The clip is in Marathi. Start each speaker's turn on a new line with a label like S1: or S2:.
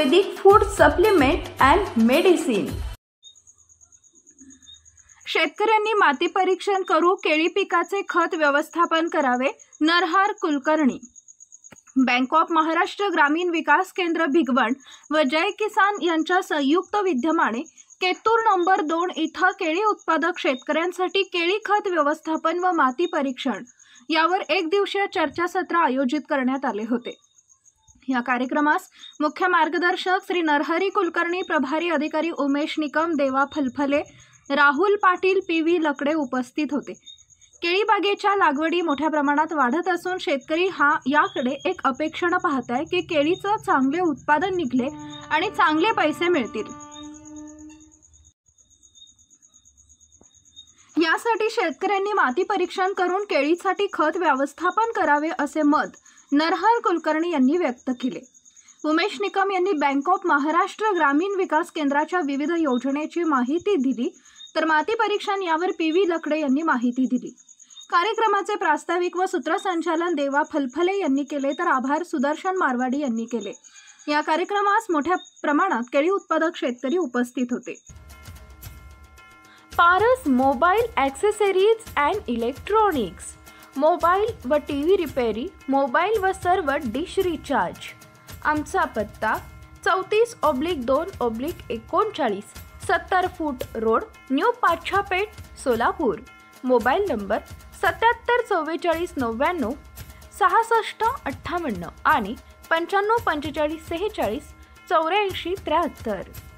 S1: Ayurvedic food supplement and medicine. शेतकऱ्यांनी माती परीक्षण करू केळी पिकाचे खत व्यवस्थापन करावे। नरहर कुलकर्णी। बँक ऑफ महाराष्ट्र ग्रामीण विकास केंद्र भिगवण व जय किसान यांच्या संयुक्त विद्यमाने केतूर नंबर 2 इथं केळी उत्पादक शेतकऱ्यांसाठी केळी खत व्यवस्थापन व माती परीक्षण यावर एक दिवसीय चर्चासत्र आयोजित करण्यात आले होते। या कार्यक्रमास मुख्य मार्गदर्शक श्री नरहरी कुलकर्णी, प्रभारी अधिकारी उमेश निकम, देवा फलफले, राहुल पाटील, पी.व्ही. लकडे उपस्थित होते। केळी बागेच्या लागवडी मोठ्या प्रमाणात वाढत असून शेतकरी याकडे एक अपेक्षेने पाहत आहे की केळीचं चांगले उत्पादन निघले आणि चांगले पैसे मिळतील। यासाठी शेतकऱ्यांनी माती परीक्षण करून केळीसाठी खत व्यवस्थापन करावे असे मत नरहर कुलकर्णी यांनी व्यक्त केले। उमेश निकम यांनी बँक ऑफ महाराष्ट्र ग्रामीण विकास केंद्राच्या विविध योजनेची माहिती दिली, तर माती परीक्षण यावर पी.व्ही. लकडे यांनी माहिती दिली। कार्यक्रमाचे प्रास्ताविक व सूत्रसंचालन देवा फलफले यांनी केले, तर आभार सुदर्शन मारवाडी यांनी केले। या कार्यक्रमास मोठ्या प्रमाणात केळी उत्पादक शेतकरी उपस्थित होते। Paras mobile accessories and electronics, mobile व टीव्ही रिपेरी, मोबाईल व सर्व डिश रिचार्ज। आमचा पत्ता 34/2/39 70 फूट road, new Pachhapeth, Solapur. Mobile number 774499 6658 आणि 954546 8473।